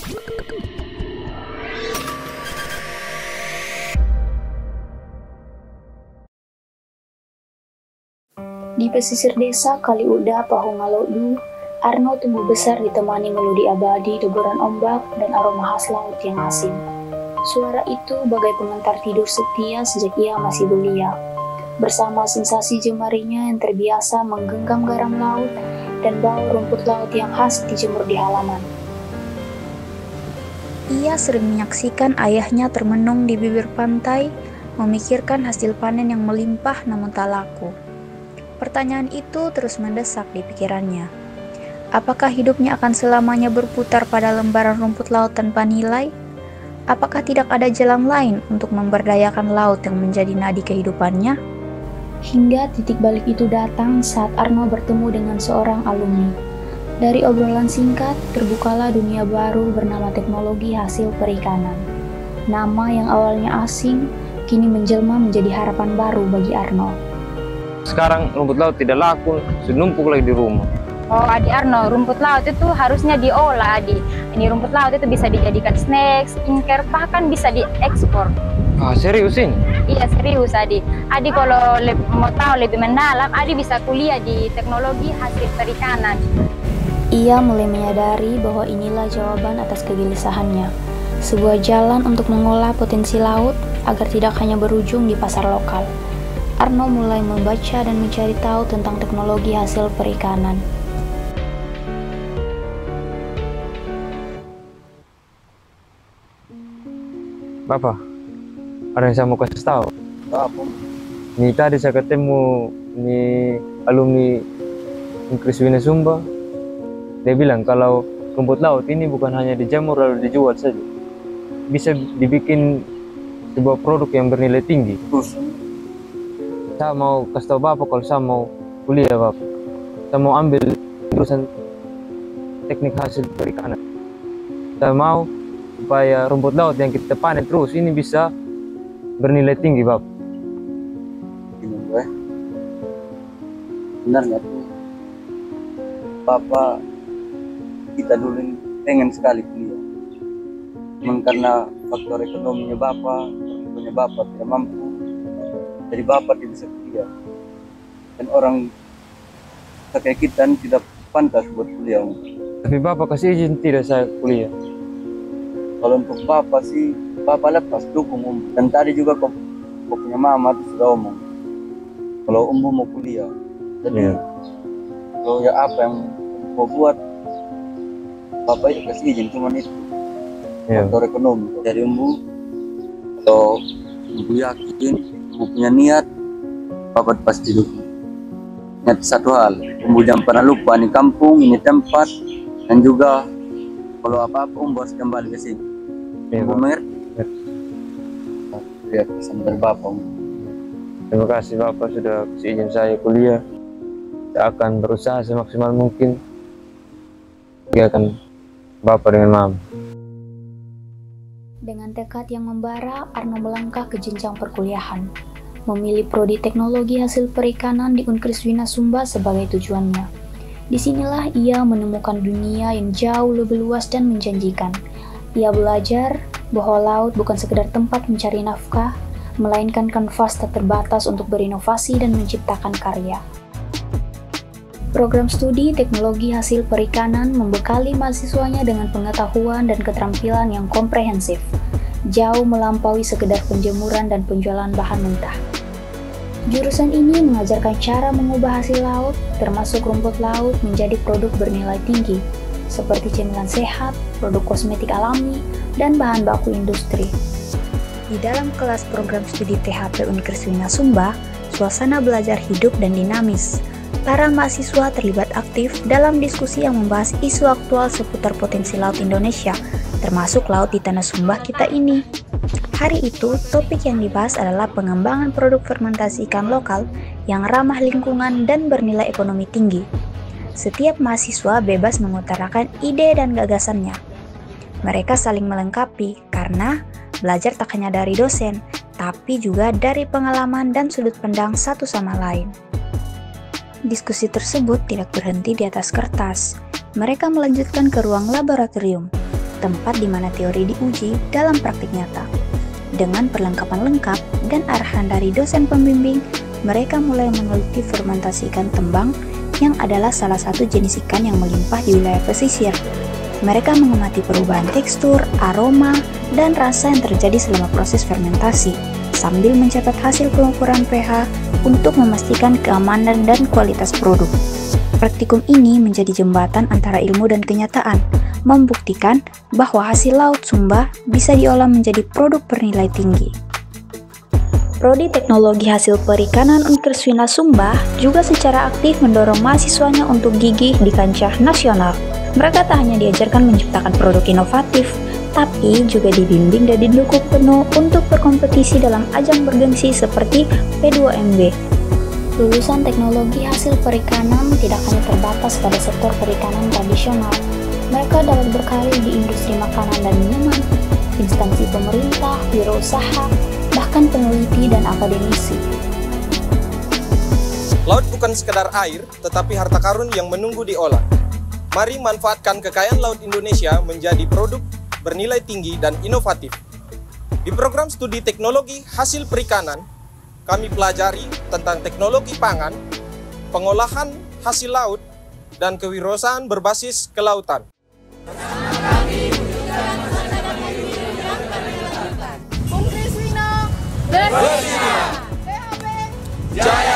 Di pesisir desa Kaliuda, Pahongalodu, Arno tumbuh besar ditemani melodi abadi deburan ombak dan aroma khas laut yang asin. Suara itu bagai pengantar tidur setia sejak ia masih belia. Bersama sensasi jemarinya yang terbiasa menggenggam garam laut dan bau rumput laut yang khas dijemur di halaman. Ia sering menyaksikan ayahnya termenung di bibir pantai, memikirkan hasil panen yang melimpah namun tak laku. Pertanyaan itu terus mendesak di pikirannya. Apakah hidupnya akan selamanya berputar pada lembaran rumput laut tanpa nilai? Apakah tidak ada jalan lain untuk memberdayakan laut yang menjadi nadi kehidupannya? Hingga titik balik itu datang saat Arno bertemu dengan seorang alumni. Dari obrolan singkat, terbukalah dunia baru bernama teknologi hasil perikanan. Nama yang awalnya asing, kini menjelma menjadi harapan baru bagi Arno. Sekarang rumput laut tidak laku, senumpuk lagi di rumah. Oh, Adik Arno, rumput laut itu harusnya diolah, Adik. Ini rumput laut itu bisa dijadikan snack, skincare, bahkan bisa diekspor. Ah, serius ini? Iya, serius, Adik. Adik kalau mau tahu lebih mendalam, Adik bisa kuliah di teknologi hasil perikanan. Ia mulai menyadari bahwa inilah jawaban atas kegelisahannya. Sebuah jalan untuk mengolah potensi laut agar tidak hanya berujung di pasar lokal. Arno mulai membaca dan mencari tahu tentang teknologi hasil perikanan. Bapak, ada yang saya mau kasih tahu. Apa? Ini tadi saya ketemu alumni Unkriswina Sumba. Dia bilang kalau rumput laut ini bukan hanya dijemur lalu dijual saja. Bisa dibikin sebuah produk yang bernilai tinggi. Terus? Saya mau kasih tahu Bapak kalau saya mau kuliah, Bapak. Saya mau ambil jurusan teknik hasil perikanan. Saya mau supaya rumput laut yang kita panen terus ini bisa bernilai tinggi, Bapak. Ini gue. Benarnya tuh, Bapak kita dulu pengen sekali kuliah. Cuman karena faktor ekonominya Bapak, orang tuanya Bapak tidak mampu. Jadi Bapak tidak bisa kuliah. Dan orang kayak kita tidak pantas buat kuliah. Tapi Bapak kasih izin tidak saya kuliah. Kalau untuk Bapak sih, Bapak lepas dukung Dan tadi juga kok punya mama tuh sudah omong. Kalau mau kuliah. Jadi kalau ya apa yang mau buat, Bapak itu kasih izin, cuman itu. Faktor ekonomi. Jadi kalau yakin, punya niat, Bapak pasti dukung. Niat satu hal, jangan pernah lupa ini kampung, ini tempat, dan juga kalau apa-apa harus kembali ke sini. Lihat pesan dari Bapak. Terima kasih Bapak sudah kasih izin saya kuliah. Saya akan berusaha semaksimal mungkin. Saya akan Bapak dengan Mama. Dengan tekad yang membara, Arno melangkah ke jenjang perkuliahan. Memilih prodi teknologi hasil perikanan di Unkriswina Sumba sebagai tujuannya. Disinilah ia menemukan dunia yang jauh lebih luas dan menjanjikan. Ia belajar bahwa laut bukan sekedar tempat mencari nafkah, melainkan kanvas tak terbatas untuk berinovasi dan menciptakan karya. Program studi teknologi hasil perikanan membekali mahasiswanya dengan pengetahuan dan keterampilan yang komprehensif, jauh melampaui sekedar penjemuran dan penjualan bahan mentah. Jurusan ini mengajarkan cara mengubah hasil laut, termasuk rumput laut, menjadi produk bernilai tinggi, seperti cemilan sehat, produk kosmetik alami, dan bahan baku industri. Di dalam kelas program studi THP Unkriswina Sumba, suasana belajar hidup dan dinamis. Para mahasiswa terlibat aktif dalam diskusi yang membahas isu aktual seputar potensi laut Indonesia, termasuk laut di tanah Sumba kita ini. Hari itu, topik yang dibahas adalah pengembangan produk fermentasi ikan lokal yang ramah lingkungan dan bernilai ekonomi tinggi. Setiap mahasiswa bebas mengutarakan ide dan gagasannya. Mereka saling melengkapi karena belajar tak hanya dari dosen, tapi juga dari pengalaman dan sudut pandang satu sama lain. Diskusi tersebut tidak berhenti di atas kertas. Mereka melanjutkan ke ruang laboratorium. tempat di mana teori diuji dalam praktik nyata. Dengan perlengkapan lengkap dan arahan dari dosen pembimbing, mereka mulai meneliti fermentasi ikan tembang yang adalah salah satu jenis ikan yang melimpah di wilayah pesisir. Mereka mengamati perubahan tekstur, aroma, dan rasa yang terjadi selama proses fermentasi, sambil mencatat hasil pengukuran pH untuk memastikan keamanan dan kualitas produk. Praktikum ini menjadi jembatan antara ilmu dan kenyataan, membuktikan bahwa hasil laut Sumba bisa diolah menjadi produk bernilai tinggi. Prodi Teknologi Hasil Perikanan Universitas Sumba juga secara aktif mendorong mahasiswanya untuk gigih di kancah nasional. Mereka tak hanya diajarkan menciptakan produk inovatif, tapi juga dibimbing dan didukung penuh untuk berkompetisi dalam ajang bergengsi seperti P2MB. Lulusan teknologi hasil perikanan tidak hanya terbatas pada sektor perikanan tradisional. Mereka dapat berkarir di industri makanan dan minuman, instansi pemerintah, wirausaha, bahkan peneliti dan akademisi. Laut bukan sekedar air, tetapi harta karun yang menunggu diolah. Mari manfaatkan kekayaan laut Indonesia menjadi produk bernilai tinggi dan inovatif. Di program studi teknologi hasil perikanan, kami pelajari tentang teknologi pangan, pengolahan hasil laut, dan kewirausahaan berbasis kelautan. Jaya!